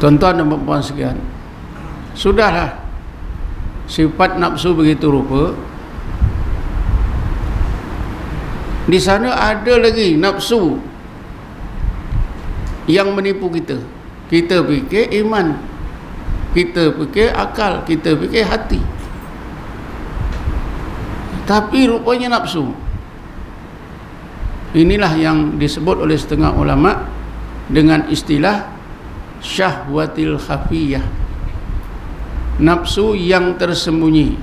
Tuan-tuan dan puan sekalian, sudahlah sifat nafsu begitu rupa. Di sana ada lagi nafsu yang menipu kita. Kita fikir iman, kita fikir akal, kita fikir hati, tapi rupanya nafsu. Inilah yang disebut oleh setengah ulama dengan istilah syahwatil khafiyah, nafsu yang tersembunyi,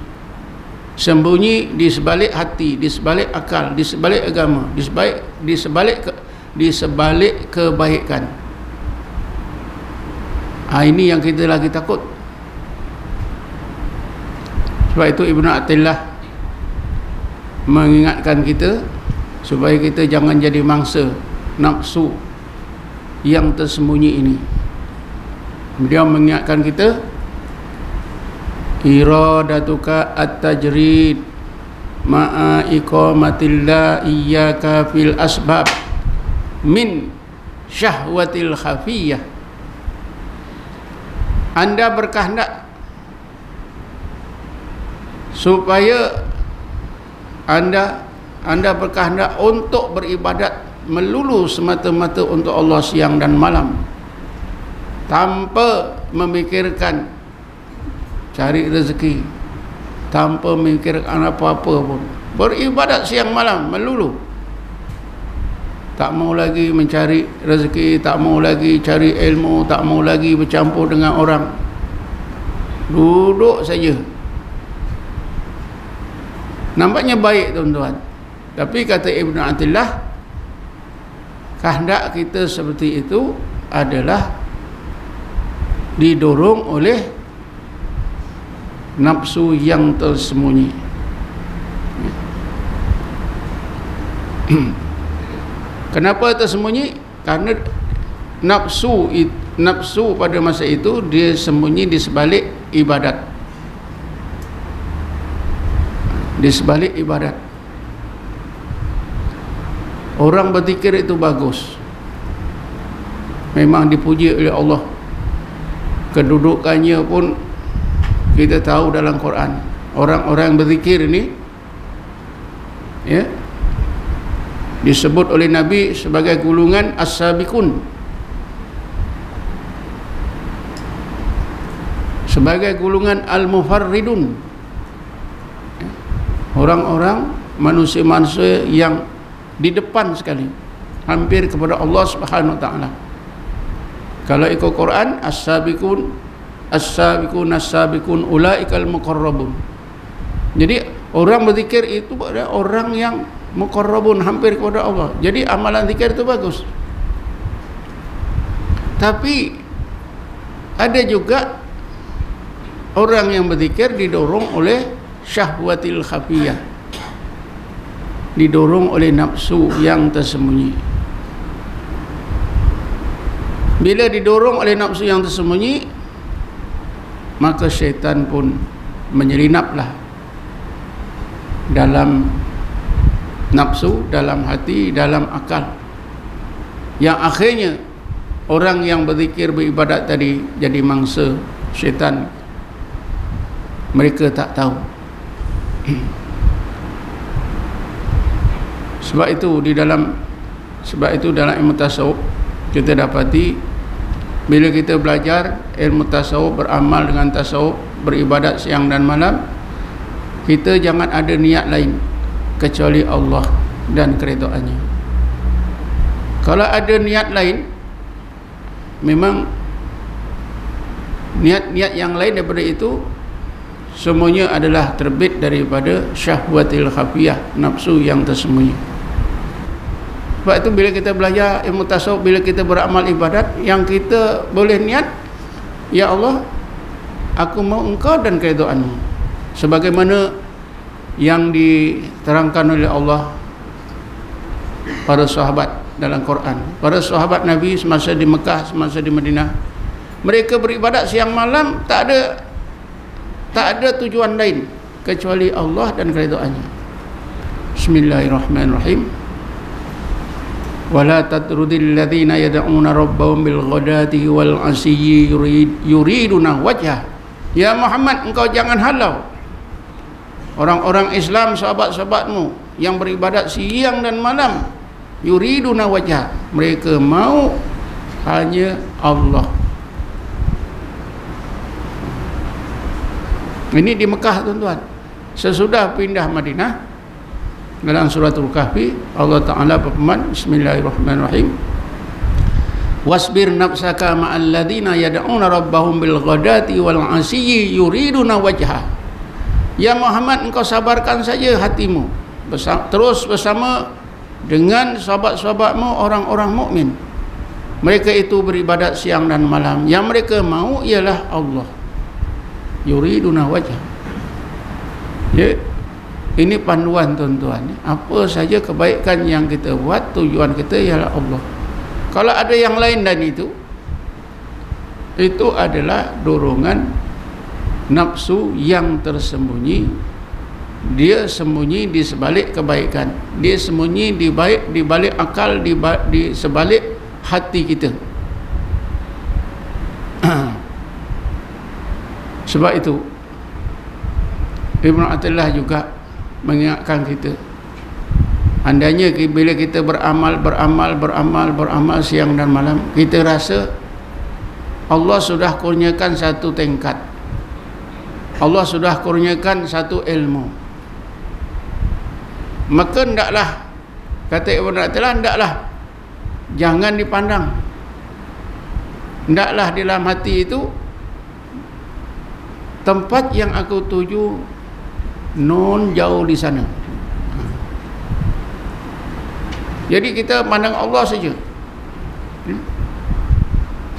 sembunyi di sebalik hati, di sebalik akal, di sebalik agama, di sebalik kebaikan. Ini yang kita lagi takut. Sebab itu Ibnu Athaillah mengingatkan kita supaya kita jangan jadi mangsa nafsu yang tersembunyi ini. Dia mengingatkan kita, iradatuka at-tajrid ma'a iqamatillah iyyaka fil asbab min syahwatil khafiyah. Anda berkehendak supaya anda berkehendak untuk beribadat melulu semata-mata untuk Allah siang dan malam, tanpa memikirkan cari rezeki, tanpa memikirkan apa-apa pun. Beribadat siang malam melulu. Tak mau lagi mencari rezeki, tak mau lagi cari ilmu, tak mau lagi bercampur dengan orang. Duduk saja. Nampaknya baik, tuan-tuan. Tapi kata Ibnu Athaillah, kehendak kita seperti itu adalah didorong oleh nafsu yang tersembunyi. Kenapa tersembunyi? Karena nafsu pada masa itu dia sembunyi di sebalik ibadat. Di sebalik ibadat. Orang berzikir itu bagus, memang dipuji oleh Allah. Kedudukannya pun kita tahu dalam Quran. Orang-orang yang berzikir ini, ya, disebut oleh Nabi sebagai golongan as-sabiqun, sebagai golongan al-mufarridun, orang-orang manusia-manusia yang di depan sekali, hampir kepada Allah Subhanahu wa taala. Kalau ikut Quran, as-sabiqun as-sabiqun ulaikal muqarrabun. Jadi orang berzikir itu adalah orang yang muqarrabun, hampir kepada Allah. Jadi amalan zikir itu bagus. Tapi ada juga orang yang berzikir didorong oleh syahwatil khafiyah, didorong oleh nafsu yang tersembunyi. Bila didorong oleh nafsu yang tersembunyi, maka syaitan pun menyelinaplah dalam nafsu, dalam hati, dalam akal, yang akhirnya orang yang berzikir, beribadat tadi jadi mangsa syaitan. Mereka tak tahu. Sebab itu dalam ilmu tasawuf kita dapati, bila kita belajar ilmu tasawuf, beramal dengan tasawuf, beribadat siang dan malam, kita jangan ada niat lain kecuali Allah dan keredaannya. Kalau ada niat lain, memang niat-niat yang lain daripada itu semuanya adalah terbit daripada syahwatil khafiyah, nafsu yang tersembunyi. Sebab itu bila kita belajar ilmu tasawuf, bila kita beramal ibadat, yang kita boleh niat, ya Allah, aku mau Engkau dan keredaanmu, sebagaimana yang diterangkan oleh Allah para sahabat dalam Quran. Para sahabat Nabi semasa di Mekah, semasa di Madinah, mereka beribadat siang malam, tak ada tujuan lain kecuali Allah dan keredaannya. Bismillahirrahmanirrahim. wala tatrudil ladzina yad'una rabbahum bil ghadati wal asyi yuriduna wajhah. Ya Muhammad, engkau jangan halau orang-orang Islam, sahabat-sahabatmu yang beribadat siang dan malam, yuriduna wajhah, mereka mau hanya Allah. Ini di Mekah, tuan-tuan. Sesudah pindah Madinah, dalam suratul Kahfi Allah Ta'ala berfirman, bismillahirrahmanirrahim, wasbir nafsaka ma'al ladhina yad'una rabbahum bil ghadati wal asyi yuriduna wajhah. Ya Muhammad, engkau sabarkan saja hatimu terus bersama dengan sahabat-sahabatmu orang-orang mukmin. Mereka itu beribadat siang dan malam, yang mereka mau ialah Allah. Yuriduna wajhah. Ya, ini panduan, tuan-tuan. Apa saja kebaikan yang kita buat, tujuan kita ialah Allah. Kalau ada yang lain dan itu adalah dorongan nafsu yang tersembunyi. Dia sembunyi di sebalik kebaikan, dia sembunyi di balik akal, di sebalik hati kita. Sebab itu Ibn Athaillah juga mengingatkan kita, andainya bila kita beramal siang dan malam, kita rasa Allah sudah kurniakan satu tingkat, Allah sudah kurniakan satu ilmu, maka hendaklah, kata Ibn Athaillah, hendaklah jangan dipandang, hendaklah di dalam hati itu tempat yang aku tuju non jauh di sana. Jadi kita pandang Allah saja.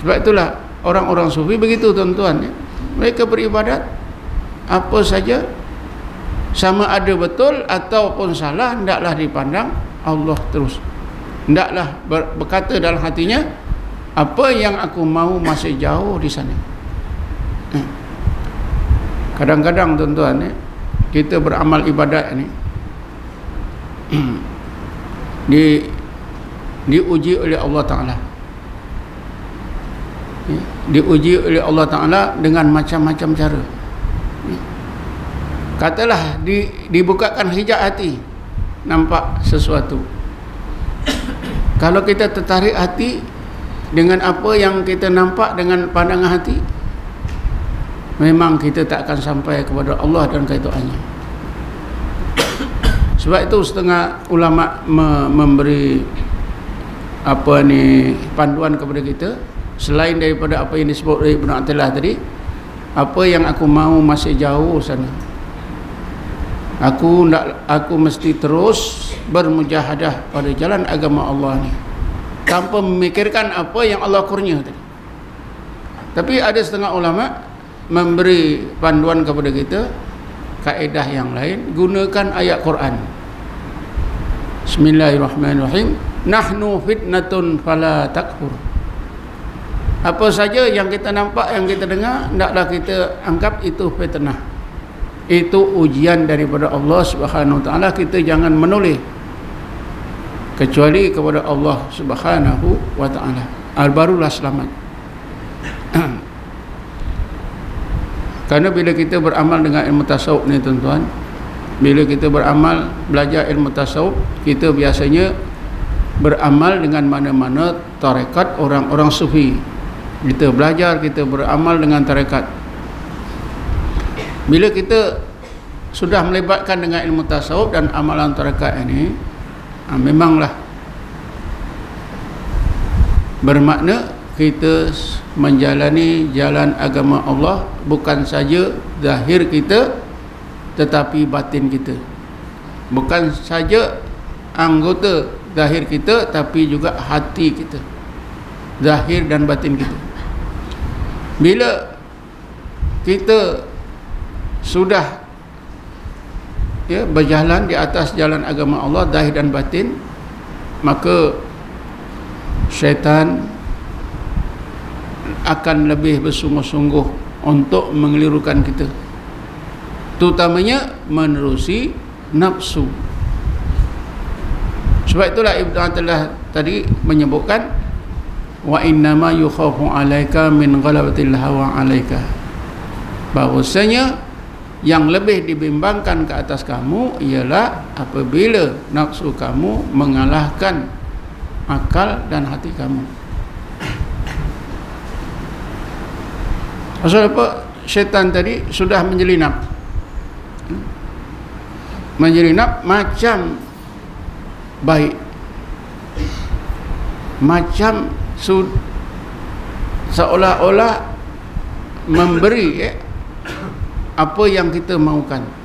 Sebab itulah orang-orang sufi begitu, tuan-tuan. Mereka beribadat apa saja, sama ada betul ataupun salah, hendaklah dipandang Allah terus. Hendaklah berkata dalam hatinya, apa yang aku mau masih jauh di sana. Kadang-kadang, tuan-tuan, kita beramal ibadat ni diuji oleh Allah Ta'ala, diuji oleh Allah Ta'ala dengan macam-macam cara. Katalah dibukakan hijab hati, nampak sesuatu. Kalau kita tertarik hati dengan apa yang kita nampak dengan pandangan hati, memang kita tak akan sampai kepada Allah dan keituannya. Sebab itu setengah ulama memberi panduan kepada kita, selain daripada apa yang disebut oleh Ibn Athaillah tadi, apa yang aku mau masih jauh sana. Aku mesti terus bermujahadah pada jalan agama Allah ni, tanpa memikirkan apa yang Allah kurnia tadi. Tapi ada setengah ulama memberi panduan kepada kita, kaedah yang lain, gunakan ayat Quran. Bismillahirrahmanirrahim, nahnu fitnatun fala takfur. Apa saja yang kita nampak, yang kita dengar, hendaklah kita anggap itu fitnah, itu ujian daripada Allah Subhanahu wa Ta'ala. Kita jangan menoleh kecuali kepada Allah Subhanahu wa Ta'ala, barulah selamat. Karena bila kita beramal dengan ilmu tasawuf ni, tuan-tuan, bila kita beramal, belajar ilmu tasawuf, kita biasanya beramal dengan mana-mana tarekat orang-orang sufi. Kita belajar, kita beramal dengan tarekat. Bila kita sudah melibatkan dengan ilmu tasawuf dan amalan tarekat ini, memanglah bermakna kita menjalani jalan agama Allah, bukan saja zahir kita tetapi batin kita, bukan saja anggota zahir kita tapi juga hati kita, zahir dan batin kita. Bila kita sudah berjalan di atas jalan agama Allah, zahir dan batin, maka syaitan akan lebih bersungguh-sungguh untuk mengelirukan kita, terutamanya menerusi nafsu. Sebab itulah Ibn Athaillah tadi menyebutkan wa innama yukhafu alaika min ghalabatil hawa alaika, bahwasanya yang lebih dibimbangkan ke atas kamu ialah apabila nafsu kamu mengalahkan akal dan hati kamu. Pasal apa? Syaitan tadi sudah menyelinap macam baik, macam seolah-olah memberi apa yang kita mahukan.